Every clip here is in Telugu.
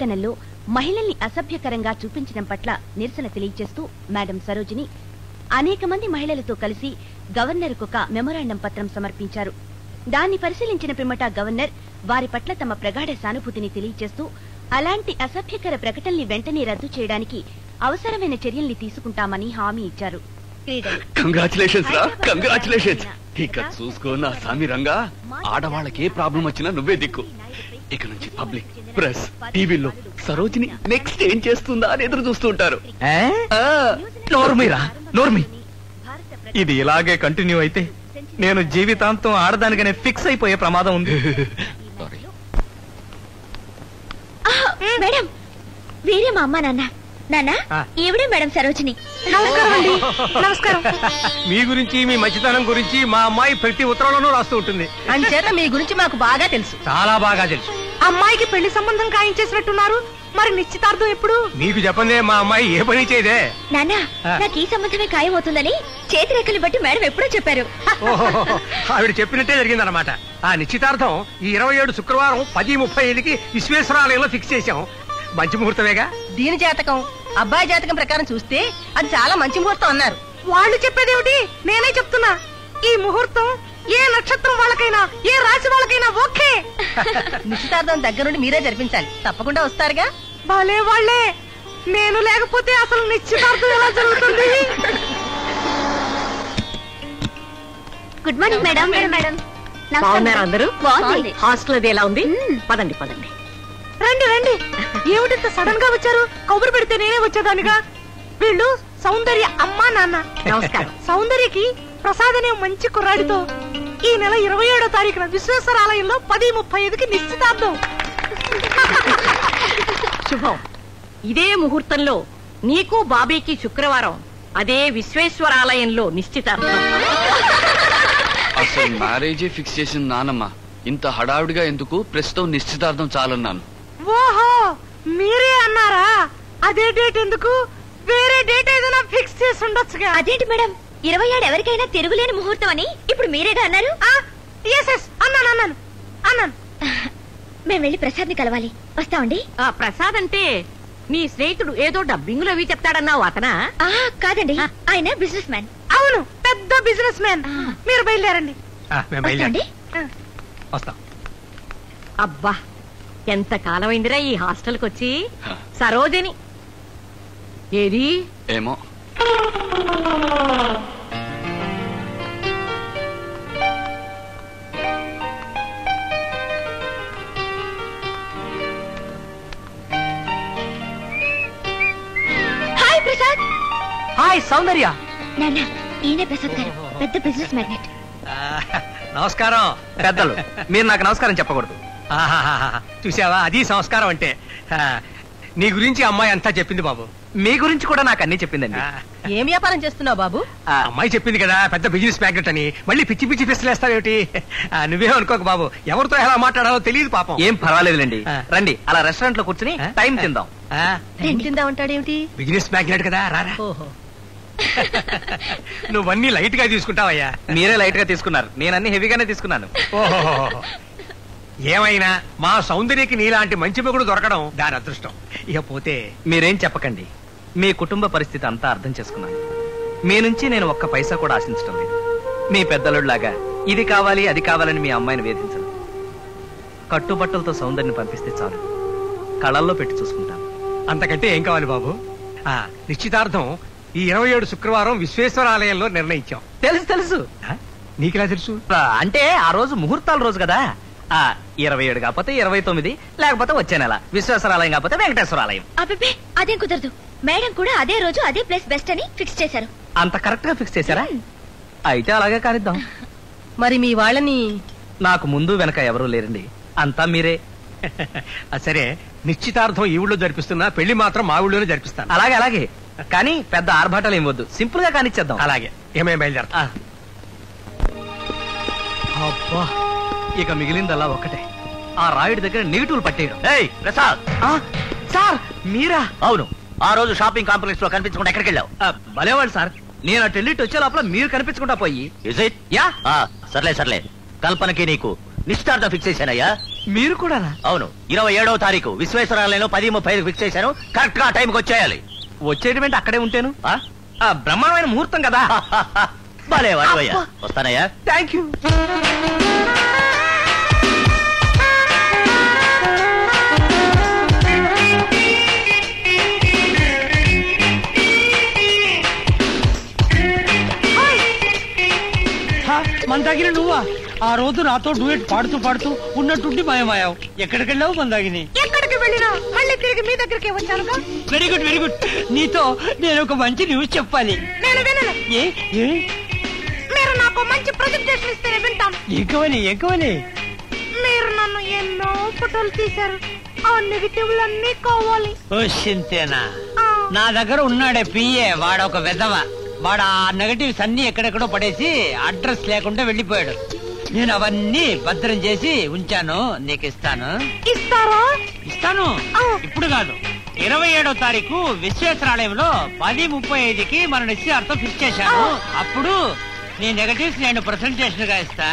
ప్రకటనల్లో మహిళల్ని అసభ్యకరంగా చూపించడం పట్ల నిరసన తెలియజేస్తూ మేడం సరోజిని అనేక మంది మహిళలతో కలిసి గవర్నర్కొక మెమొరాండం పత్రం సమర్పించారు. దాన్ని పరిశీలించిన పిమ్మట గవర్నర్ వారి పట్ల తమ ప్రగాఢ సానుభూతిని తెలియజేస్తూ అలాంటి అసభ్యకర ప్రకటనల్ని వెంటనే రద్దు చేయడానికి అవసరమైన చర్యల్ని తీసుకుంటామని హామీ ఇచ్చారు. ఇక చూసుకో నా సామి రంగా, ఆడవాళ్ళకి ఏ ప్రాబ్లం వచ్చినా నువ్వే దిక్కు. ఇక నుంచి పబ్లిక్, ప్రెస్, టీవీలో సరోజిని నెక్స్ట్ ఏం చేస్తుందా అని ఎదురు చూస్తుంటారు. ఇది ఇలాగే కంటిన్యూ అయితే నేను జీవితాంతం ఆడదానికనే ఫిక్స్ అయిపోయే ప్రమాదం ఉంది. మేడం, వీరే మా అమ్మ నాన్న. నాన్న, ఈవిడే మేడం సరోజిని. నమస్కారం. మీ గురించి, మీ మంచితనం గురించి మా అమ్మాయి ప్రతి ఉత్తరంలోనూ రాస్తూ ఉంటుంది. అంచేత మీ గురించి మాకు బాగా తెలుసు. చాలా బాగా తెలుసు. అమ్మాయికి పెళ్లి సంబంధం ఖాయించేసినట్టున్నారు. మరి నిశ్చితార్థం ఎప్పుడు? మీకు చెప్పందే మా అమ్మాయి ఏ పని చేయదే. నాన్న, నాకు ఈ సంబంధమే ఖాయమవుతుందని చేతిరేఖలు బట్టి మేడం ఎప్పుడో చెప్పారు. ఆవిడ చెప్పినట్టే జరిగిందన్నమాట. ఆ నిశ్చితార్థం ఈ 27 శుక్రవారం 10:35కి విశ్వేశ్వరాలయంలో ఫిక్స్ చేశాం. మంచి ముహూర్తమేగా. దీని జాతకం, అబ్బాయి జాతకం ప్రకారం చూస్తే అది చాలా మంచి ముహూర్తం అన్నారు. వాళ్ళు చెప్పేదేమిటి, నేనే చెప్తున్నా. ఈ ముహూర్తం ఏ నక్షత్రం వాళ్ళకైనా, ఏ రాశి వాళ్ళకైనా ఓకే. నిశ్చితార్థం దగ్గర నుండి మీరే జరిపించాలి. తప్పకుండా వస్తారుగా. భలే వాళ్ళే. నేను లేకపోతే అసలు నిశ్చితార్థం ఎలా జరుగుతుంది? Good morning madam. మేడం బాగున్నారు అందరూ? హాస్టల్ అది ఎలా ఉంది? పదండి పదండి. రండి రండి. ఏమిటంత సడన్ గా వచ్చారు? కబురు పెడితే నేనే వచ్చేదానిగా. వీళ్ళు సౌందర్య అమ్మా నాన్న. నమస్కారం. సౌందర్యకి ప్రసాద్ అనే మంచి కుర్రాడితో ఈ నెల 27వ తారీఖున విశ్వేశ్వరాలయంలో 10:35కి నిశ్చితార్థం. శుభం. ఇదే ముహూర్తంలో నీకు బాబీకి శుక్రవారం అదే విశ్వేశ్వరాలయంలో నిశ్చితార్థం. అసలు మ్యారేజే ఫిక్స్ చేసిన నానమ్మ ఇంత హడావిడిగా ఎందుకు? ప్రస్తుతం నిశ్చితార్థం చాలన్నాను. ఓహో, మీరే అన్నారా? అదే డేట్ ఎందుకు? వేరే డేట్ ఏదైనా ఫిక్స్ చేసి ఉండొచ్చుగా. అదేంటి మేడం, 27 ఎవరికైనా తిరుగులేని ముహూర్తం అని ఇప్పుడు మీరేగా అన్నారు? అన్నాను. మేము వెళ్ళి ప్రసాద్ ని కలవాలి. వస్తామండి. ప్రసాద్ అంటే నీ స్నేహితుడు ఏదో డబ్బింగ్ లో చెప్తాడన్నావు అతనా? కాదండి, ఆయన బిజినెస్ మ్యాన్. అవును, పెద్ద బిజినెస్ మ్యాన్. మీరు బయలుదేరండి. అబ్బా, ఎంత కాలమైందిరా ఈ హాస్టల్ కి వచ్చి. సరోజిని ఏది? ఏమో. హాయ్ ప్రసాద్. హాయ్ సౌందర్య. నాన్న, ఈయనే ప్రసాద్ గారు, పెద్ద బిజినెస్ మ్యాగ్నెట్. నమస్కారం పెద్దలు. మీరు నాకు నమస్కారం చెప్పకూడదు. చూసావా, అది సంస్కారం అంటే. నీ గురించి అమ్మాయి అంతా చెప్పింది బాబు. మీ గురించి కూడా నాకు అన్ని చెప్పిందండి. ఏం వ్యాపారం చేస్తున్నావు బాబు? అమ్మాయి చెప్పింది కదా, పెద్ద బిజినెస్ మ్యాగ్నెట్ అని. మళ్ళీ పిచ్చి పిచ్చి పిస్తలేస్తావేమిటి? నువ్వేం అనుకోక బాబు, ఎవరితో ఎలా మాట్లాడాలో తెలియదు పాపం. ఏం పర్వాలేదులేండి, రండి అలా రెస్టారెంట్ లో కూర్చుని టైం తిందాం. తిందామంటాడేమిటి? బిజినెస్ మ్యాగ్నెట్ కదా, రారా. నువ్వన్నీ లైట్ గా తీసుకుంటావయ్యా. మీరే లైట్ గా తీసుకున్నారు, నేను అన్ని హెవీగానే తీసుకున్నాను. ఓహో, ఏమైనా మా సౌందర్యకి నీలాంటి మంచి మొగుడు దొరకడం దాని అదృష్టం. ఇకపోతే మీరేం చెప్పకండి, మీ కుటుంబ పరిస్థితి అంతా అర్థం చేసుకున్నాను. మీ నుంచి నేను ఒక్క పైసా కూడా ఆశించడం లేదు. మీ పెద్దలులాగా ఇది కావాలి అది కావాలని మీ అమ్మాయిని వేధించను. కట్టుబట్టలతో సౌందర్యని పంపిస్తే చాలు, కళల్లో పెట్టి చూసుకుంటాను. అంతకంటే ఏం కావాలి బాబు? నిశ్చితార్థం ఈ 27 శుక్రవారం విశ్వేశ్వరాలయంలో నిర్ణయించాం. తెలుసు తెలుసు. నీకెలా తెలుసు? అంటే ఆ రోజు ముహూర్తాల రోజు కదా. 27 కాకపోతే 29, లేకపోతే వచ్చే నెల. విశ్వేశ్వరాలయం కాకపోతే వెంకటేశ్వరాలయం. అబ్బే, అదేం కుదరదు. మేడం కూడా అదే రోజు అదే ప్లేస్ బెస్ట్ అని ఫిక్స్ చేశారు. అంత కరెక్ట్ గా ఫిక్స్ చేశారా? అయితే అలాగే కానిద్దాం. మరి మీ వాళ్ళని? నాకు ముందు వెనక ఎవరూ లేరండి, అంతా మీరే. సరే, నిశ్చితార్థం ఈ ఊళ్ళో జరిపిస్తున్నా, పెళ్లి మాత్రం మా ఊళ్ళోనే జరిపిస్తాను. అలాగే అలాగే, కానీ పెద్ద ఆర్భాటాలు ఏం వద్దు, సింపుల్ గా కానిచ్చేద్దాం. అలాగే. ఏమేం బయలుదేరతా? అబ్బా, ఇక మిగిలిందల్లా ఒక్కటే, ఆ రాయుడి దగ్గర నెగిటివ్లు పట్టేయడం. ఏయ్ ప్రసాద్. సార్ మీరా? అవును, ఆ రోజు షాపింగ్ కాంప్లెక్స్ లో కనిపించకుండా ఎక్కడికి వెళ్ళావు? భలేవాళ్ళు సార్, నేను అటు వెళ్ళి వచ్చే లోపల మీరు కనిపించకుండా పోయి. సర్లే సర్లే, కల్పనకి నీకు నిశ్చితార్థం ఫిక్స్ చేశానయ్యా. మీరు కూడా? అవును, 27వ తారీఖు విశ్వేశ్వరాలయంలో 10:35 ఫిక్స్ చేశాను. కరెక్ట్ గా టైంకి వచ్చేయాలి. వచ్చేటంటే అక్కడే ఉంటాను. బ్రహ్మాండమైన ముహూర్తం కదా. భలే వాడివయ్యా. వస్తానయ్యా. Thank you. మందాగిని నువ్వా? ఆ రోజు నాతో డూయట్ పాడుతూ పాడుతూ ఉన్నట్టుండి మాయమాయావు. ఎక్కడికి వెళ్ళావు మందాగిని? ఎక్కడికి వెళ్ళినా మళ్ళీ తిరిగి మీ దగ్గరికి వచ్చానుగా. Very good very good. నీతో నేను ఒక మంచి న్యూస్ చెప్పాలి. నేను వినను. ఏ ఏ మీరు నాకు మంచి ప్రజెంటేషన్ ఇస్తేనే వింటాను. ఎక్కువని మీరు నన్ను ఎన్నో ఫోటోలు తీశారు. ఆ నెగిటివ్లన్నీ కావాలి. ఓ సింతేనా? నా దగ్గర ఉన్నాడే పిఏ, వాడు ఒక వెధవ. వాడు ఆ నెగటివ్స్ అన్ని ఎక్కడెక్కడో పడేసి అడ్రస్ లేకుండా వెళ్ళిపోయాడు. నేను అవన్నీ భద్రం చేసి ఉంచాను, నీకు ఇస్తాను. ఇస్తారా? ఇస్తాను. ఇప్పుడు కాదు, 27వ తారీఖు విశ్వేశ్వరాలయంలో 10:35కి మన నిశ్చయార్థం ఫిక్స్ చేశాను. అప్పుడు నీ నెగటివ్స్ నేను ప్రెసెంటేషన్ గా ఇస్తా.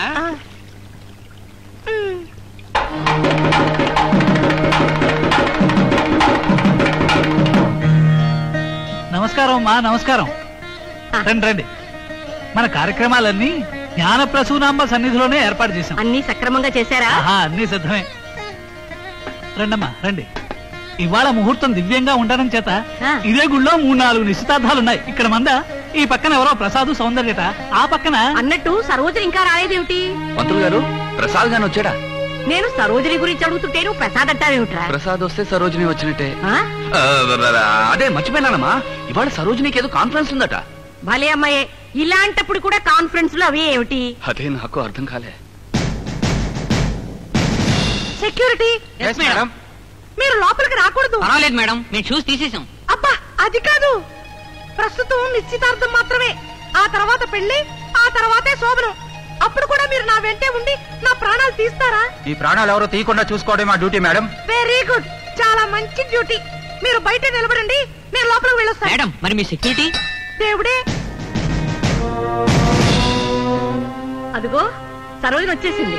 నమస్కారం అమ్మా. నమస్కారం. రండి రండి. మన కార్యక్రమాలన్నీ జ్ఞాన ప్రసూనాంబ సన్నిధిలోనే ఏర్పాటు చేశాం. అన్ని సక్రమంగా చేశారా? అన్ని సిద్ధమే. రండమ్మా రండి. ఇవాళ ముహూర్తం దివ్యంగా ఉండడం చేత ఇదే గుళ్ళో 3-4 నిశ్చితార్థాలున్నాయి. ఇక్కడ మంద ఈ పక్కన ఎవరో ప్రసాదు సౌందర్యట, ఆ పక్కన అన్నట్టు సరోజని ఇంకా రాలేదేమిటి? మంత్రులు గారు, ప్రసాద్ గాని వచ్చాడా? నేను సరోజని గురించి అడుగుతుంటే నువ్వు ప్రసాద్ అంటావేమిట్రా? ప్రసాద్ వస్తే సరోజిని వచ్చినట్టే. అదే మర్చిపోయినానమ్మా, ఇవాళ సరోజినికి ఏదో కాన్ఫరెన్స్ ఉందట. భలే అమ్మాయే. ఇలాంటప్పుడు కూడా కాన్ఫరెన్స్ లో అవి ఏమిటి? అదే నాకు అర్థం కాలే. సెక్యూరిటీ మీరు లోపలికి రాకూడదు. పర్వాలేదు మేడం, మేము చూసి తీసేసాం. అబ్బా అది కాదు, ప్రస్తుతం నిశ్చితార్థం మాత్రమే. ఆ తర్వాత పెళ్లి, ఆ తర్వాతే శోభనం. అప్పుడు కూడా మీరు నా వెంటే ఉండి నా ప్రాణాలు తీస్తారా? ఈ ప్రాణాలు ఎవరో తీయకుండా చూసుకోవడం మా డ్యూటీ మేడం. వెరీ గుడ్, చాలా మంచి డ్యూటీ. మీరు బయట నిలబడండి, నేను లోపలికి వెళ్ళొస్తాను. మేడం మరి మీ సెక్యూరిటీ? దేవుడే. అదిగో సరోజని వచ్చేసింది.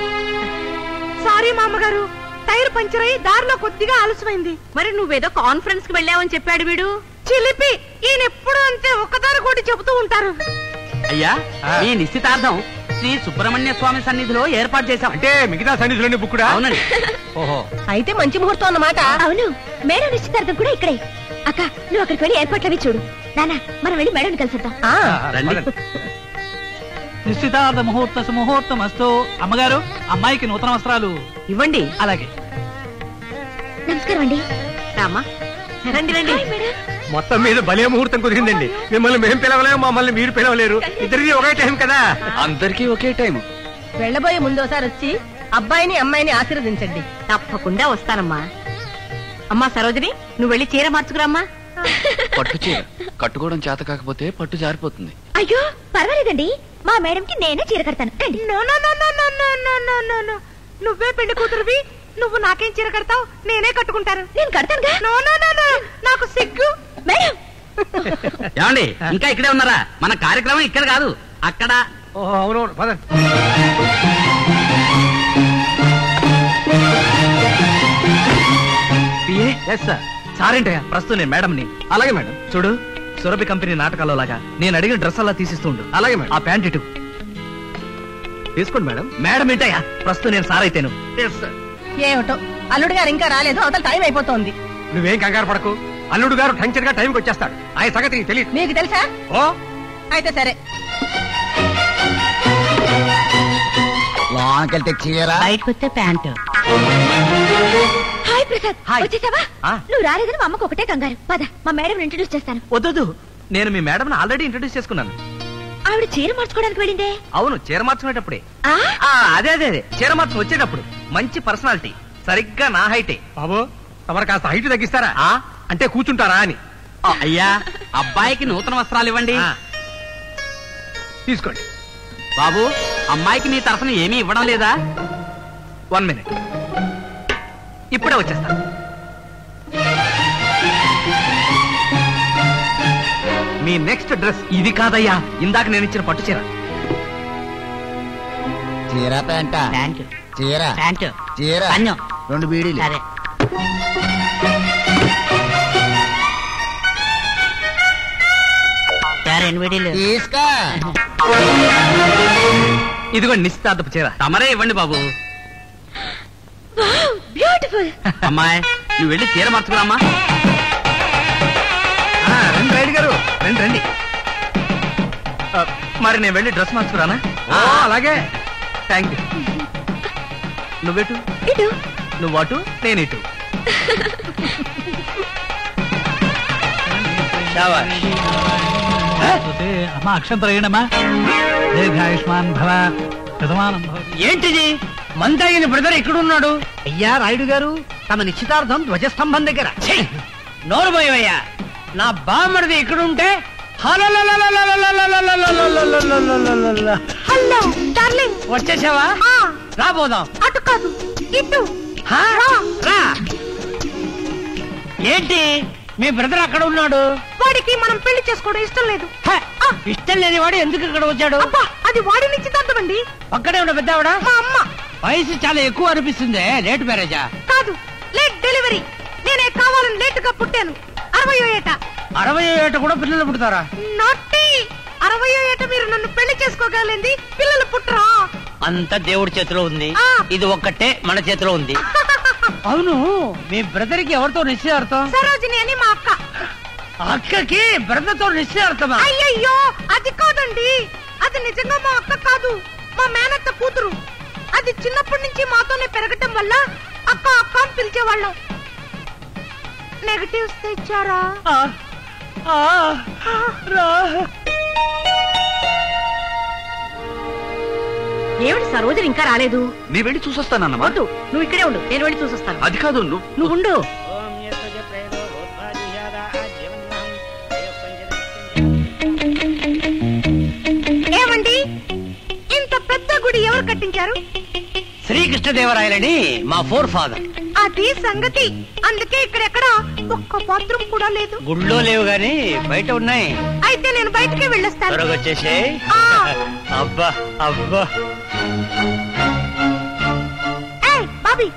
సారీ మా అమ్మగారు, టైర్ పంచర్ అయి దారిలో కొద్దిగా ఆలస్యమైంది. మరి నువ్వేదో కాన్ఫరెన్స్ కి వెళ్ళావని చెప్పాడు వీడు. చిలిపి, ఈయన ఎప్పుడు అంతే ఒక్కదారి కూడా చెబుతూ ఉంటారు. అయ్యా, మీ నిశ్చితార్థం శ్రీ సుబ్రహ్మణ్య స్వామి సన్నిధిలో ఏర్పాటు చేశాం. అంటే మిగతా సన్నిధిలోనే బుక్కుడా? అవునండి. ఓహో, అయితే మంచి ముహూర్తం అన్నమాట. అవును, మేడం నిశ్చితార్థం కూడా ఇక్కడే. అక్క, నువ్వు అక్కడికి వెళ్ళి ఏర్పాట్లవి చూడు. నాన్న, మనం వెళ్ళి మేడం కలిసిద్దాం. రండి. నిశ్చితార్థ ముహూర్త సుముహూర్తం అస్తు. అమ్మగారు, అమ్మాయికి నూతన వస్త్రాలు ఇవ్వండి. అలాగే. నమస్కారం అండి. రామా, రండి రండి. మొత్తం మీద భలే ముహూర్తం కుదిరిందండి. మిమ్మల్ని మేము పిలవలేము, మమ్మల్ని మీరు పిలవలేరు. ఇద్దరిది ఒకే టైం కదా. అందరికీ ఒకే టైం. వెళ్ళబోయే ముందు ఒకసారి వచ్చి అబ్బాయిని అమ్మాయిని ఆశీర్వదించండి. తప్పకుండా వస్తానమ్మా. అమ్మా సరోజిని, నువ్వు వెళ్ళి చీర మార్చుకురామ్మా. పట్టు చీర కట్టుకోవడం చేత కాకపోతే పట్టు జారిపోతుంది. అయ్యో పర్వాలేదండి, మా మేడంకి నేనే చీర కడతాను. నువ్వే పెళ్లి కూతురువి, నువ్వు నాకేం చీర కడతావు? నేనే కట్టుకుంటాను. నేను కడతానుగా. నాకు సిగ్గు. మేడం ఏమండి, ఇంకా ఇక్కడే ఉన్నారా? మన కార్యక్రమం ఇక్కడ కాదు, అక్కడ. అవునవును, పదండి. సారేంటయ్యా, ప్రస్తుతం నేను మేడంని. అలాగే మేడం. చూడు, సురభి కంపెనీ నాటకాల్లో లాగా నేను అడిగిన డ్రెస్ అలా తీసిస్తుండు. అలాగే మేడం. ఆ ప్యాంట్ ఇటు తీసుకోండి మేడం. మేడం ఏంటయ్యా, ప్రస్తుతం నేను సార్ అయితేను. ఏమిటో, అల్లుడు గారు ఇంకా రాలేదు, అవతల టైం అయిపోతోంది. నువ్వేం కంగారు పడకు, అల్లుడు గారు టంచర్ గా టైంకి వచ్చేస్తాడు. ఆయన సంగతి నీకు తెలియదు. మీకు తెలుసా? ఓ, అయితే సరే. లోనకెళ్తే చీర, బయటకు వస్తే ప్యాంటు. Hi Prasad, hi. వచ్చేసావా? ఆ. నువ్వు రాలేదని మా అమ్మకు ఒకటే కంగారు. పద, మా మేడం ఇంట్రడ్యూస్ చేస్తాను. వద్దు, నేను మీ మేడం ఆల్రెడీ ఇంట్రడ్యూస్ చేసుకున్నాను. ఆవిడ చీర మార్చుకోవడానికి వెళ్ళిందే. అవును, చీర మార్చుకునేటప్పుడే. ఆ? అదే చీర మార్చుకుని వచ్చేటప్పుడు మంచి పర్సనాలిటీ, సరిగ్గా నా హైటే. బాబు, తమరు కాస్త హైట్ తగ్గిస్తారా? అంటే కూర్చుంటారా అని. అయ్యా, అబ్బాయికి నూతన వస్త్రాలు ఇవ్వండి. తీసుకోండి. బాబు, అమ్మాయికి మీ తరఫున ఏమీ ఇవ్వడం లేదా? 1 minute, ఇప్పుడే వచ్చేస్తా. మీ నెక్స్ట్ డ్రెస్ ఇది కాదయ్యా, ఇందాక నేను ఇచ్చిన పట్టు చీర. చీర ప్యాంట, ప్యాంటు, చీర ప్యాంటు, చీర అన్నం 2 బీడీలు. సరే. రెండు బీడీలు తీసుకో. ఇదిగో నిశ్చితార్థపు చీర. తమరే ఇవ్వండి బాబు. బ్యూటిఫుల్. అమ్మాయి నువ్వు వెళ్ళి చీర మార్చుకురామ్మా. రండి రైడ్ గారు, రండి రండి. మరి నేను వెళ్ళి డ్రెస్ మార్చుకురానా? అలాగే, థ్యాంక్ యూ. నువ్వెటు? ఇటు. నువ్వు అటు, నేను ఇటు. అమ్మా అక్షంతరయ్యమ్మా. దీర్ఘాయుష్మాన్ భవ, శతమానం భవ. ఏంటిది? మందయ్యని బ్రదర్ ఎక్కడున్నాడు? అయ్యా రాయుడు గారు, తమ నిశ్చితార్థం ధ్వజస్తంభం దగ్గర. నోరు పోయవయ్యా. నా బామ్మడిది ఎక్కడుంటే హలో డార్లింగ్. వచ్చేసావా? రాబోదాం. అటు కాదు, ఇటు. రా. ఏంటి మీ బ్రదర్ అక్కడ ఉన్నాడు? వాడికి మనం పెళ్లి చేసుకోవడం ఇష్టం లేదు. ఇష్టం లేని వాడు ఎందుకు ఇక్కడ వచ్చాడు? అది వాడి నిశ్చితార్థం అండి. పక్కనే ఉన్న పెద్దవాడా? మా అమ్మ. వయసు చాలా ఎక్కువ అనిపిస్తుంది. లేట్ మ్యారేజా? కాదు, లేట్ డెలివరీ. నేనే కావాలని లేట్ గా పుట్టాను. 60వ ఏట. 60వ ఏట కూడా పిల్లలు పుడతారా? నాటి 60వ ఏట మీరు నన్ను పెళ్లి చేసుకోగలింది, పిల్లలు పుట్టరా? అంత దేవుడి చేతిలో ఉంది. ఇది ఒక్కటే మన చేతిలో ఉంది. అవును, మీ బ్రదర్ కి ఎవరితో నిశ్చయార్థం? సరోజిని అని మా అక్క. అక్కకి బ్రదర్ తో నిశ్చయార్థమా? అయ్యయ్యో, అది కాదండి. అది నిజంగా మా అక్క కాదు, మా మేనత్త కూతురు. అది చిన్నప్పటి నుంచి మాతోనే పెరగటం వల్ల అక్క అక్క అని పిలిచేవాళ్ళం. నెగటివ్స్ తెచ్చారా? ఏమిటి సరోజని ఇంకా రాలేదు? నీ వెళ్ళి చూసొస్తానన్నమా. వద్దు, నువ్వు ఇక్కడే ఉండు, నేను వెళ్ళి చూసొస్తాను. అది కాదు, నువ్వు ఉండు. ఏమండి, ఇంత పెద్ద గుడి ఎవరు కట్టించారు? శ్రీకృష్ణదేవరాయలని మా ఫోర్ ఫాదర్. అది సంగతి. అందుకే ఇక్కడెక్కడ ఒక్క బాత్రూమ్ కూడా లేదు. గుళ్ళో లేవు గాని బయట ఉన్నాయి. అయితే నేను బయటకే వెళ్ళొస్తాను. త్వరగా వచ్చేసే. అబ్బా అబ్బా. బాబీ,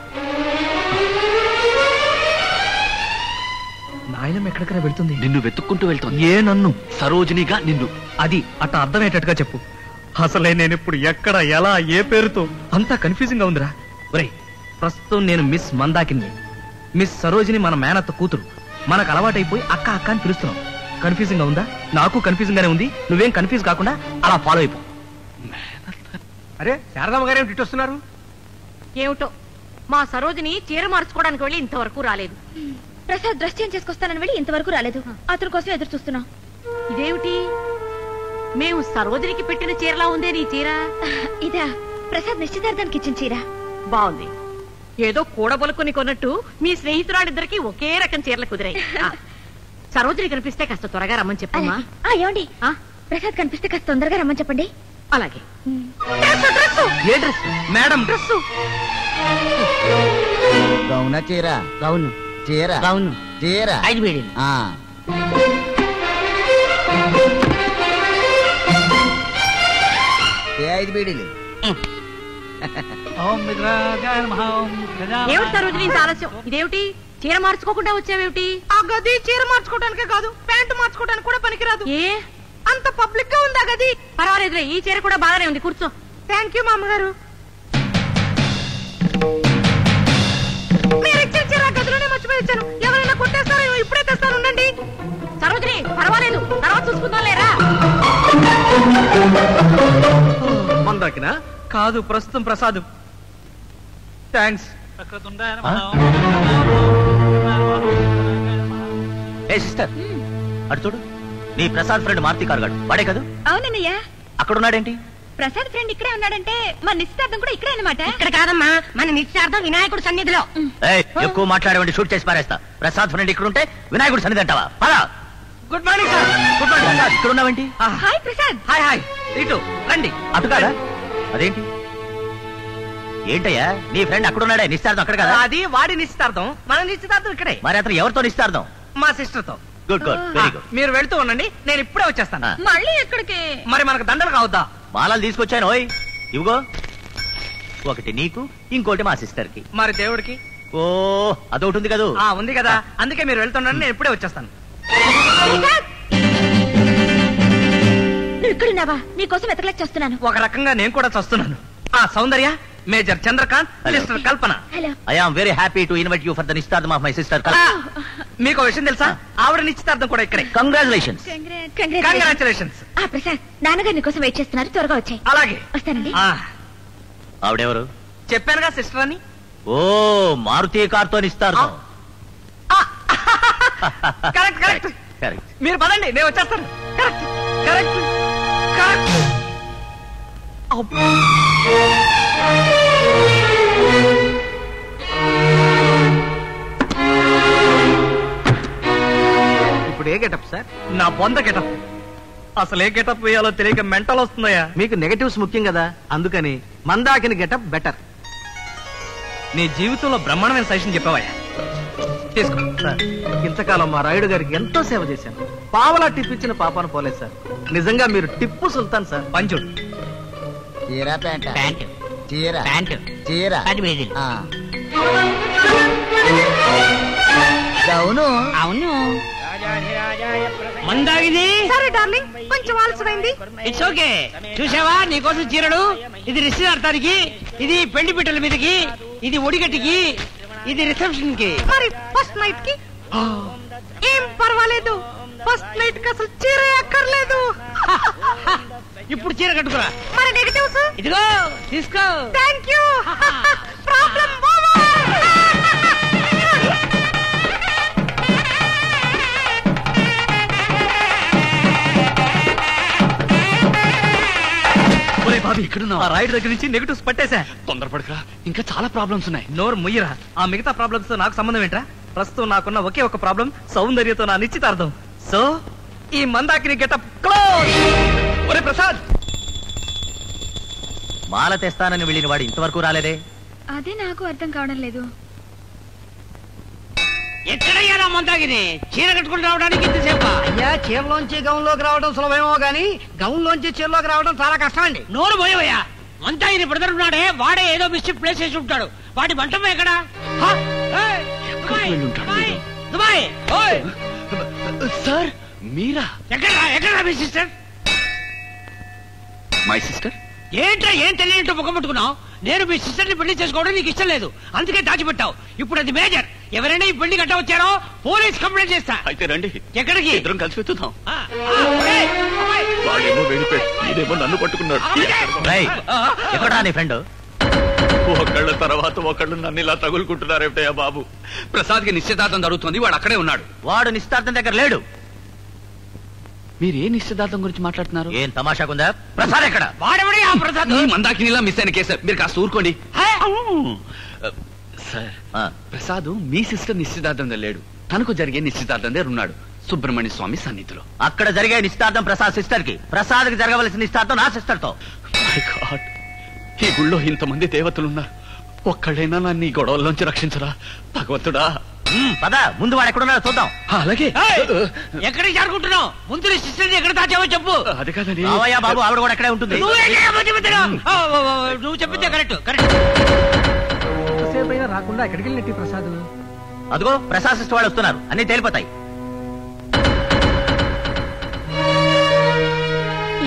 నాయనం ఎక్కడికైనా వెళ్తుంది. నిన్ను వెతుక్కుంటూ వెళ్తాను. ఏ నన్ను? సరోజినిగా నిన్ను. అది అట్లా అర్థమయ్యేటట్టుగా చెప్పు. అసలే నేను ఇప్పుడు ఎక్కడ, ఎలా, ఏ పేరుతో అంతా కన్ఫ్యూజింగ్ గా ఉందిరా. ఒరే, ప్రస్తుతం నేను మిస్ మందాకిని, మిస్ సరోజిని మన మేనత్త కూతురు. మనకు అలవాటైపోయి అక్క అక్క అని పిలుస్తున్నాం. కన్ఫ్యూజింగ్ గా ఉందా? నాకు కన్ఫ్యూజింగ్ గానే ఉంది. నువ్వేం కన్ఫ్యూజ్ కాకుండా అలా ఫాలో అయిపో. అరే శారదమ్మ గారు ఏమిటి వస్తున్నారు? ఏమిటో మా సరోజిని చీర మార్చుకోవడానికి వెళ్ళి ఇంతవరకు రాలేదు. ప్రసాద్ డ్రెస్ చేంజ్ చేసుకొస్తానని వెళ్ళి ఇంతవరకు రాలేదు. అతని కోసం ఎదురు చూస్తున్నాం. ఇదేమిటి? మేము సరోజినికి పెట్టిన చీరలా ఉందే నీ చీర. ఇదా ప్రసాద్ నిశ్చితార్థానికి ఇచ్చిన చీర. బాగుంది. ఏదో కూడబలుకుని కొన్నట్టు మీ స్నేహితురాలిద్దరికి ఒకే రకం చీరలు కుదిరాయి. సరోజిని కనిపిస్తే కాస్త త్వరగా రమ్మని చెప్పమ్మా. ఏమండి, ప్రసాద్ కనిపిస్తే కాస్త తొందరగా రమ్మని చెప్పండి. అలాగే. ఏ డ్రెస్ మేడం? డ్రెస్ గౌన చీర, గౌను చీర, గౌను చీర 5 బీడీలు. ఏ 5 బీడీలు. ఏమిటి సరోజిని ఇంత ఆలస్యం? ఇదేమిటి చీర మార్చుకోకుండా వచ్చావేమిటి? ఆ గది చీర మార్చుకోవడానికే కాదు, ప్యాంటు మార్చుకోవడానికి కూడా పనికిరాదు. ఏ అంత పబ్లిక్ గా ఉందా గది? పర్వాలేదులే, ఈ చీర కూడా బాగానే ఉంది. కూర్చో. థ్యాంక్ యూ మామగారు. మీరు ఇచ్చిన చీర గదిలోనే మర్చిపోయి వచ్చాను. ఎవరైనా కొట్టేస్తారో ఇప్పుడే తెస్తాను, ఉండండి. సరోజిని పర్వాలేదు, తర్వాత చూసుకుందాం లేరా. మందాకినా? కాదు, ప్రస్తుతం ప్రసాద్. థ్యాంక్స్. ఏ సిస్టర్, అటు చూడు. నీ ప్రసాద్ ఫ్రెండ్ మారుతి కార్గాడు వాడే కదా? అవునన్నయ్యా. అక్కడ ఉన్నాడేంటి? ప్రసాద్ ఫ్రెండ్ ఇక్కడే ఉన్నాడంటే మన నిశ్చితార్థం కూడా ఇక్కడే అన్నమాట. ఇక్కడ కాదమ్మా, మన నిశ్చార్థం వినాయకుడు సన్నిధిలో. ఎక్కువ మాట్లాడేవండి, షూట్ చేసి పారేస్తా. ప్రసాద్ ఫ్రెండ్ ఇక్కడ ఉంటే వినాయకుడు సన్నిధి అంటావా? పదా. Good morning sir. Good morning sir. ఇక్కడ ఉన్నావేంటి? హాయ్ ప్రసాద్. Hi hi. ఇటు రండి. అటు కాదా? అదేంటి? ఏంటయ్యా, నీ ఫ్రెండ్ అక్కడ ఉన్నాడే, నిశ్చార్థం అక్కడ కదా? అది వాడి నిశ్చితార్థం, మన నిశ్చితార్థం ఇక్కడే. మరి అతను ఎవరితో నిశ్చార్థం? మా సిస్టర్ తో. Good good, very good. మీరు వెళ్తూ ఉండండి, నేను ఇప్పుడే వచ్చేస్తాను. మళ్ళీ ఎక్కడికి? మరి మనకు దండలు కావద్దా? మాలలు తీసుకొచ్చాను. ఓయ్ ఇవిగో. ఒకటి నీకు, ఇంకోటి మా సిస్టర్ కి. మరి దేవుడికి? ఓ అదొకటి ఉంది కదా. ఉంది కదా, అందుకే మీరు వెళ్తున్నారని నేను ఇప్పుడే వచ్చేస్తాను. నువ్వు ఇక్కడున్నావా? నీకోసం వెతకలేక చేస్తున్నాను. ఒక రకంగా నేను కూడా చస్తున్నాను. Soundarya, major Chandrakanth, sister Kalpana. Hello. I am very happy to invite you for the నిశ్చితార్థం ఆఫ్ మై సిస్టర్. మీకు విషయం తెలుసా? ఆవిడ నిశ్చితార్థం కూడా ఇక్కడే. కంగ్రాచులేషన్స్. కంగ్రాచులేషన్స్. ప్రసాద్, నాన్నగారి నీకోసం వెయిట్ చేస్తున్నారు, త్వరగా వచ్చాయి. అలాగే వస్తానండి. ఆవిడెవరు? చెప్పానుగా సిస్టర్ అని. ఓ మారుతి కార్తో నిశ్చితార్థం. Correct correct correct. మీరు పదండి, నేను వచ్చేస్తాను. Correct correct correct. ఇప్పుడు ఏ గెటప్ సార్? నా బొంద గెటప్. అసలు ఏ గెటప్ వేయాలో తెలియక మెంటల్ వస్తుందయ్యా. మీకు నెగటివ్స్ ముఖ్యం కదా, అందుకని మందాకిని గెటప్ బెటర్. నీ జీవితంలో బ్రహ్మాండమైన సజెషన్ చెప్పావయ్యా. తీసుకో సార్, ఇంతకాలం మా రాయుడు గారికి ఎంతో సేవ చేశాను. పావలా టిప్ ఇచ్చిన పాపాను పోలేదు సార్. నిజంగా మీరు టిప్పు సుల్తాన్ సార్. పంచుడు. చీర ప్యాంట్ ప్యాంటు చీర ప్యాంటు చీర 10 వేలు. అవును అవును. మందాగిది. సరే డార్లింగ్, కొంచెం ఆలస్యమైంది. It's okay. చూసావా, నీకోసం చీరడు. ఇది నిశ్చితార్థానికి, ఇది పెళ్లి పిట్టల మీదకి, ఇది ఒడిగట్టికి, ఇది రిసెప్షన్ కి. మరి ఫస్ట్ నైట్ కి ఏం పర్వాలేదు. ఫస్ట్ నైట్ కి అసలు చీర అక్కర్లేదు. ఇప్పుడు చీర కట్టుకురా. మరి నెగటివ్స్? ఇదిగో తీసుకో. Thank you. ప్రాబ్లం బాబు ఇక్కడున్నా? ఆ రాయుడు దగ్గర నుంచి నెగటివ్స్ పట్టేశా. తొందరపడకరా, ఇంకా చాలా ప్రాబ్లమ్స్ ఉన్నాయి. నోరు ముయ్యరా. ఆ మిగతా ప్రాబ్లమ్స్ తో నాకు సంబంధం ఏంట్రా? ప్రస్తుతం నాకున్న ఒకే ఒక ప్రాబ్లం, సౌందర్యతో నా నిశ్చితార్థం. సో ఈ మందాకిని గెటప్ క్లోజ్. ఒరే ప్రసాద్, మాల తెస్తానని వెళ్ళిన వాడు ఇంతవరకు రాలేదే. అదే నాకు అర్థం కావడం లేదు. ఎక్కడయ్యా నా మందాగిని? చీర కట్టుకుని రావడానికి ఇంతసేపా? అయ్యా, చీరలోంచి గౌన్ లోకి రావడం సులభమేమో గానీ గౌన్ లోంచి చీరలోకి రావడం చాలా కష్టం అండి. నోరు పోయవయ్యా. మందాగిని బ్రదర్ ఉన్నాడే, వాడే ఏదో మిస్టేక్ ప్లేస్ చేసి ఉంటాడు. వాడి మంటపం ఎక్కడ? దుబాయ్. సార్ మీరా? ఎక్కడ మీ సిస్టర్? My sister? ఏంట్రా ఏం తెలియనట్టు ముఖం పట్టుకున్నావు? నేను మీ సిస్టర్ ని పెళ్లి చేసుకోవడం నీకు ఇష్టం లేదు, అందుకే దాచిపెట్టావు. ఇప్పుడు అది మేజర్. ఎవరైనా ఈ పెళ్లి కట్ట వచ్చారో పోలీస్ కంప్లైంట్ చేస్తా. అయితే రండి, ఎక్కడికి? ఇద్దరం కలిసి వెతుకుతాం. ఒరేయ్, అమ్మాయి. వాడేమో వెళ్ళిపోయాడు, ఇదేమో నన్ను పట్టుకున్నాడు. రేయ్, ఎక్కడా నీ ఫ్రెండ్? ఒకళ్ళ తర్వాత ఒకళ్ళు నన్ను ఇలా తగులుకుంటున్నారేమిటయ్యా బాబు. ప్రసాద్ కి నిశ్చితార్థం జరుగుతుంది, వాడు అక్కడే ఉన్నాడు. వాడు నిశ్చితార్థం దగ్గర లేడు. మీరు ఏ నిశ్చితార్థం గురించి మాట్లాడుతున్నారు? ఏం తమాషాకుందా? ప్రసాద్ ఎక్కడ? వాడెవడే ఆ ప్రసాద్? ఈ మందాకినిలా మిస్ అయిన కేసు, మీరు కాస్త ఊరుకోండి. సార్, ఆ, ప్రసాద్ మీ సిస్టర్ నిశ్చితార్థం లేడు, తనకు జరిగే నిశ్చితార్థం దగ్గర ఉన్నాడు, సుబ్రహ్మణ్య స్వామి సన్నిధిలో. అక్కడ జరిగే నిశ్చితార్థం ప్రసాద్ సిస్టర్ కి, ప్రసాద్ కి జరగవలసిన నిశ్చితార్థం నా సిస్టర్ తో. మై గాడ్, ఈ గుళ్ళో ఇంతమంది దేవతలున్నారు, ఒక్కళ్ళైనా నన్ను ఈ గొడవల్లోంచి రక్షించరా భగవంతుడా. పద, ముందు వాడు ఎక్కడున్నాడో చూద్దాం. అలాగే. ఎక్కడికి జారుకుంటున్నావు? ముందు నీ సిస్టర్ ఎక్కడ దాచావో చెప్పు. అది కాదండి రావయ్యా బాబు, ఆవిడ కూడా అక్కడే ఉంటుంది. నువ్వు చెప్పిందే కరెక్ట్ కరెక్ట్. ఎంతసేపు అయినా రాకుండా ఎక్కడికి వెళ్ళినట్టు ప్రసాద్? అదిగో ప్రసాద్ సిస్టర్ వాళ్ళు వస్తున్నారు, అన్ని తేలిపోతాయి.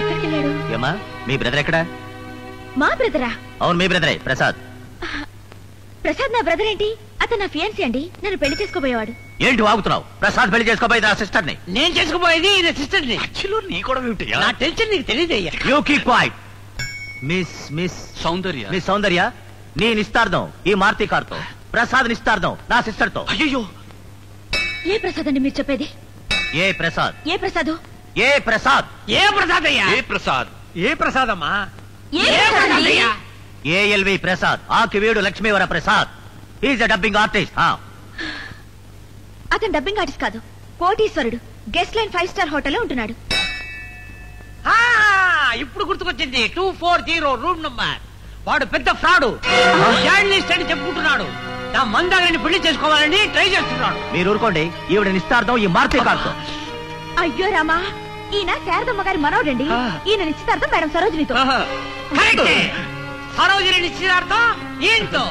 ఎక్కడికి వెళ్ళాడు? ఏమా, మీ బ్రదర్ ఎక్కడా? మా బ్రదరా? అవును, మీ బ్రదరే ప్రసాద్. ప్రసాద్ నా బ్రదర్ ఏంటి? అతను నా ఫియాన్సీ అండి, నన్ను పెళ్లి చేసుకోబోయేవాడు. ఏంటి వాగుతున్నావు? ప్రసాద్ పెళ్లి చేసుకోబోయేది నా సిస్టర్ ని. నేను చేసుకోబోయేది నా సిస్టర్ ని. నీ కూడా ఏమిటయ్యా? నా టెన్షన్ నీకు తెలియదయ్యా. You keep quiet. Miss Soundarya. Miss Soundarya, నీ నిస్తార్థం ఈ మారుతి కార్తో, ప్రసాద్ నిస్తార్థం నా సిస్టర్ తో. అయ్యో, ఏ ప్రసాద్ అండి మీరు చెప్పేది? ఏ ప్రసాద్? ఏ ప్రసాదు? ఏ ప్రసాద్? ఏ ప్రసాద్ అయ్యా? ఏ ప్రసాద్? ఏ ప్రసాద్ అమ్మా? ఏ ప్రసాద్ అండి? ALV Prasad, Akividu Lakshmivara Prasad. Is a dubbing artist. అతను డబ్బింగ్ ఆర్టిస్ట్ కాదు, కోటీశ్వరుడు. గెస్ట్ లైన్ 5 స్టార్ హోటల్లో ఉంటున్నాడు. ఇప్పుడు గుర్తుకొచ్చింది, 240 రూమ్ నంబర్. వాడు పెద్ద ఫ్రాడు, జర్నలిస్ట్ అని చెప్పుకుంటున్నాడు. నా మందాగిని పెళ్లి చేసుకోవాలని ట్రై చేస్తున్నాడు. మీరు ఊరుకోండి, ఈవిడ నిస్తార్థం ఈ మారుతి కార్తో. అయ్యో రామా, ఈయన శారదమ్మ గారి మనవడండి. ఈయన నిశ్చితార్థం మేడం సరోజినితో. కరెక్టే. సరోజిని నిశ్చితార్థం ఈయనతో,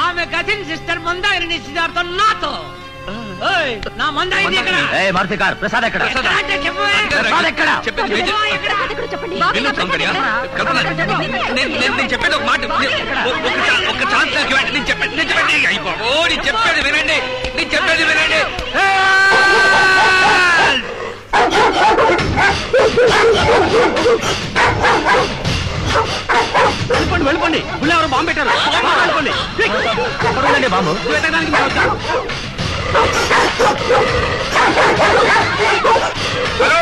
ఆమె కజిన్ సిస్టర్ మందాగిని నిశ్చితార్థం నాతో. నా మందాగిని ఎక్కడ? మారుతికార్ ప్రసాద్ ఎక్కడ? ప్రసాద్ ఎక్కడ? చెప్పేది ఒక మాట, ఒక ఛాన్స్ నేను చెప్పేది వినండి, నేను చెప్పేది వినండి. వెళ్ళిపోండి, ఉள்ள ఎవరు బాంబు పెట్టారు, వెళ్ళిపోండి. బాంబు హలో,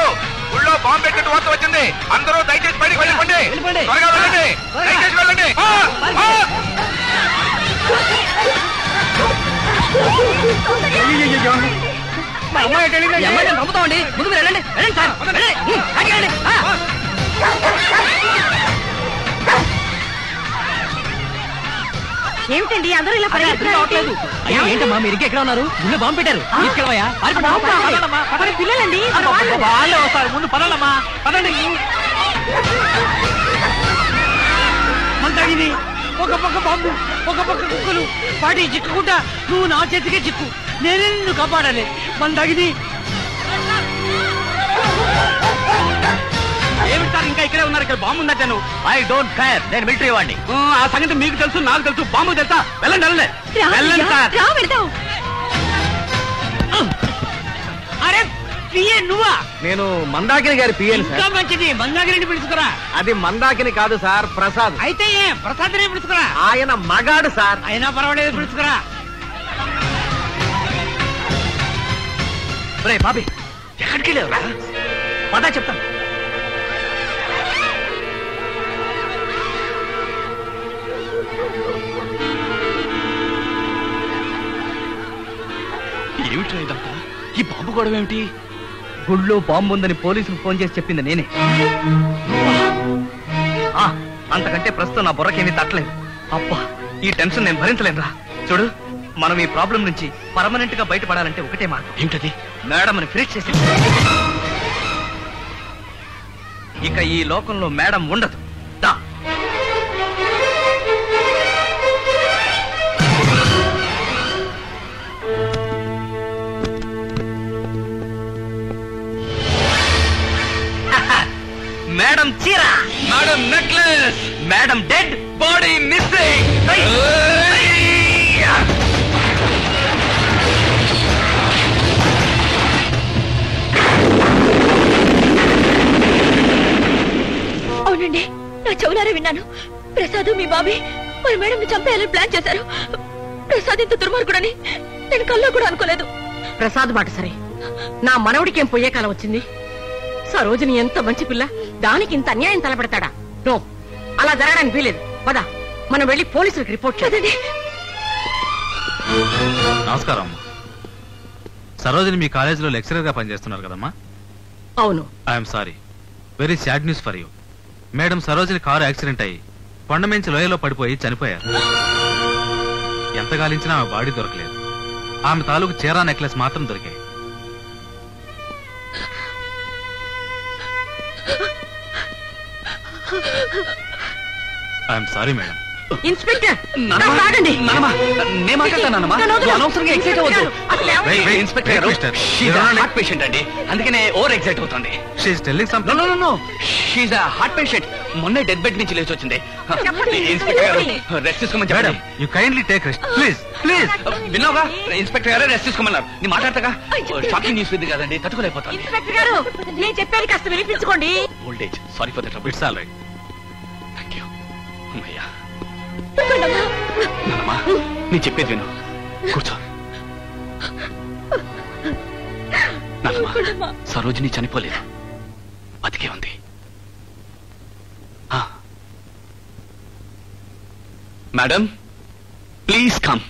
ఊళ్ళో బాంబు పెట్టినట్టు వార్త వచ్చింది, అందరూ దయచేసి బయటికి వెళ్ళిపోండి, త్వరగా వెళ్ళండి, దయచేసి వెళ్ళండి. నమ్ముతామండి, ముందు వెళ్ళండి, వెళ్ళండి సార్, వెళ్ళండి. ఏమిటండి అందరూ ఇలా పరిగెత్తుతున్నారు? ఏంటమ్మా మీరు ఇంకెక్కడ ఉన్నారు? గుళ్ళు బాంబు పెట్టారు, తీసుకెళ్ళవయ్యా. పిల్లలండి వాళ్ళే వస్తారు, ముందు పదాలమ్మా, పదండి. మందాగిని, ఒక పక్క బాంబు, ఒక పక్క కుక్కలు, వాటి చిక్కుకుంటా నువ్వు నా చేతికే చిక్కు, నేనే నిన్ను కాపాడాలి. మందాగిని ఏమిటి సార్ ఇంకా ఇక్కడే ఉన్నారు? ఇక్కడ బాంబు ఉందట. ఐ డోంట్ కేర్, నేను మిలిటరీ వాడిని. ఆ సంగతి మీకు తెలుసు, నాకు తెలుసు, బాంబు తెలుసా? వెళ్ళండి వెళ్ళండి వెళ్ళండి సార్. అరే పిఏ నువ్వా? నేను మందాకిని గారి పిఎన్ ఇంకా సార్. మంచిది, మందాగిని పిలుచుకురా. అది మందాకిని కాదు సార్, ప్రసాద్. అయితే ఏ ప్రసాద్ని పిలుచుకురా. ఆయన మగాడు సార్. అయినా పర్వాలేదు, పిలుచుకురా. రే బాబీ, ఎక్కడికి వెళ్ళావురా? పదా చెప్తాను. ఏమిట్రా ఇదంతా? ఈ బాంబు గొడవ ఏమిటి? గుళ్ళో బాంబు ఉందని పోలీసులు ఫోన్ చేసి చెప్పింది నేనే. అంతకంటే ప్రస్తుతం నా బుర్రకేమీ తట్టలేదు. అబ్బా, ఈ టెన్షన్ నేను భరించలేనురా. చూడు, మనం ఈ ప్రాబ్లం నుంచి పర్మనెంట్ గా బయటపడాలంటే ఒకటే మార్గం. ఏంటది? మేడం అని ఫినిష్ చేసి ఇక ఈ లోకంలో మేడం ఉండదు. దా. మేడం చీర, madam necklace, madam dead, body missing. అవునండి, నా చెవులారా విన్నాను. ప్రసాద్ మీ బాబీ మరి మేడం చంపేయాలని ప్లాన్ చేశారు. ప్రసాద్ ఇంత దుర్మార్గుడని నేను కల్లో కూడా అనుకోలేదు. ప్రసాద్ మాట సరే, నా మనవడికి ఏం పోయే కాలం వచ్చింది? సరోజిని ఎంత మంచి పిల్ల, దానికి ఇంత అన్యాయం తలపెడతాడా? నో, అలా జరగడానికి వీలేదు. పద, మనం వెళ్ళి పోలీసులకు రిపోర్ట్ చేద్దాం. నమస్కారం అమ్మా. సరోజిని మీ కాలేజీలో లెక్చరర్ గా పనిచేస్తున్నారు కదమ్మా? అవును. I'm sorry, very sad news for you. Madam Sarojini car accident అయ్యి కొండమించి లోయలో పడిపోయి చనిపోయారు. ఎంత గాలించినా ఆమె బాడీ దొరకలేదు. ఆమె తాలూకు చీరా నెక్లెస్ మాత్రం దొరికాయి. I'm sorry madam. ఇన్స్పెక్టర్, నేను మాట్లాడతానమ్మా, అనవసరంగా ఎక్సైట్ అవ్వద్దు. ఇన్స్పెక్టర్ గారు, షీఈ్ ఎ హార్ట్ పేషెంట్ అండి, అందుకనే ఓవర్ ఎక్సైట్ అవుతుంది. She's telling something. No no no, she's a heart patient. మొన్నే డెత్ బెడ్ నుంచి లేచి వచ్చింది. ఇన్స్పెక్టర్ గారు, రెస్ట్ తీసుకోమని చెప్పండి. You kindly take rest please please. విన్నావుగా, ఇన్స్పెక్టర్ గారు రెస్ట్ తీసుకోమన్నారు. నేను మాట్లాడతాగా. షాకింగ్ న్యూస్ ఇది కదండి, తట్టుకోలేకపోతాను. ఇన్స్పెక్టర్ గారు, నేను చెప్పేది కాస్త వినిపించుకోండి. Old age, sorry for the trouble. It's all right. Thank you. అమ్మయ్యా. నాన్నమ్మా, నేను చెప్పేది విను, కూర్చో. నాన్నమ్మా, సరోజిని చనిపోలేదు, బతికే ఉంది. Madam, please come.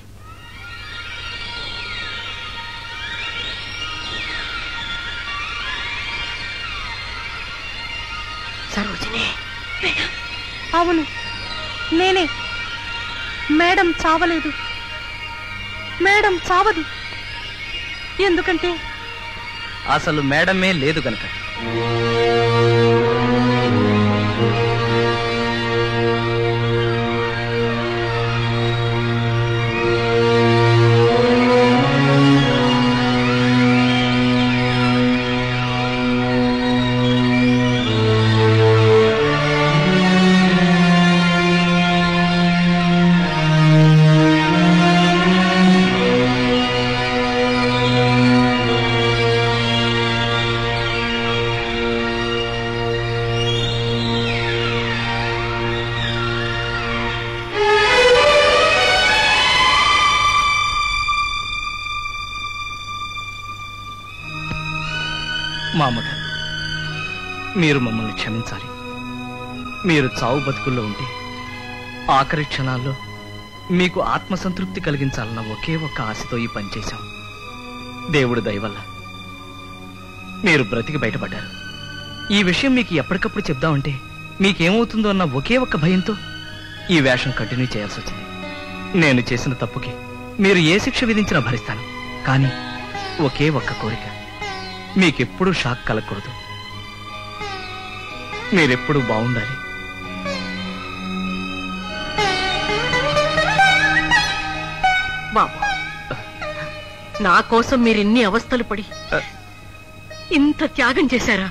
సరోజిని. అవును, నేనే. మేడం చావలేదు, మేడం చావదు. ఎందుకంటే అసలు మేడమే లేదు కనుక. మా అమ్మగారు, మీరు మమ్మల్ని క్షమించాలి. మీరు చావు బతుకుల్లో ఉంటే ఆఖరి క్షణాల్లో మీకు ఆత్మసంతృప్తి కలిగించాలన్న ఒకే ఒక్క ఆశతో ఈ పని చేశాం. దేవుడి దయ వల్ల మీరు బ్రతికి బయటపడ్డారు. ఈ విషయం మీకు ఎప్పటికప్పుడు చెప్దామంటే మీకేమవుతుందో అన్న ఒకే ఒక్క భయంతో ఈ వేషం కంటిన్యూ చేయాల్సి వచ్చింది. నేను చేసిన తప్పుకి మీరు ఏ శిక్ష విధించినా భరిస్తాను. కానీ ఒకే ఒక్క కోరిక, మీకెప్పుడూ షాక్ కలగకూడదు. మీరెప్పుడూ బాగుండాలి. బాబు, నా కోసం మీరు ఇన్ని అవస్థలు పడి ఇంత త్యాగం చేశారా?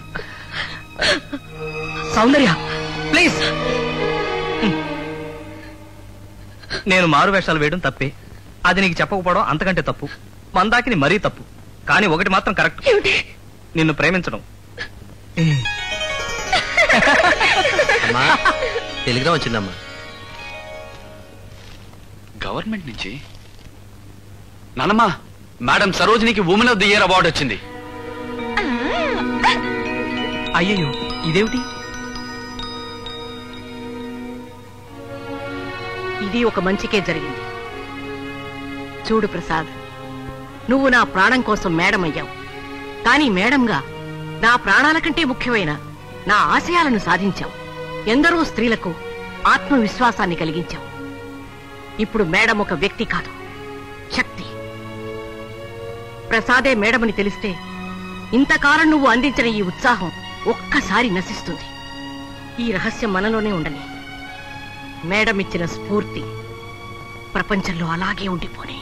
సౌందర్య, ప్లీజ్. నేను మారు వేషాలు వేయడం తప్పే. అది నీకు చెప్పకపోవడం అంతకంటే తప్పు. మందాకిని మరీ తప్పు. కానీ ఒకటి మాత్రం కరెక్ట్, నిన్ను ప్రేమించడం. టెలిగ్రామ్ వచ్చిందమ్మా. గవర్నమెంట్ నుంచి నానమ్మా, మేడం సరోజినికి women of the year award వచ్చింది. అయ్యయ్యో, ఇదేమిటి? ఇది ఒక మంచికే జరిగింది. చూడు ప్రసాద్, నువ్వు నా ప్రాణం కోసం మేడం అయ్యావు. కానీ మేడంగా నా ప్రాణాల కంటే ముఖ్యమైన నా ఆశయాలను సాధించావు. ఎందరో స్త్రీలకు ఆత్మవిశ్వాసాన్ని కలిగించావు. ఇప్పుడు మేడం ఒక వ్యక్తి కాదు, శక్తి. ప్రసాదే మేడమని తెలిస్తే ఇంతకాలం నువ్వు అందించిన ఈ ఉత్సాహం ఒక్కసారి నశిస్తుంది. ఈ రహస్యం మనలోనే ఉండని. మేడం ఇచ్చిన స్ఫూర్తి ప్రపంచంలో అలాగే ఉండిపోనే.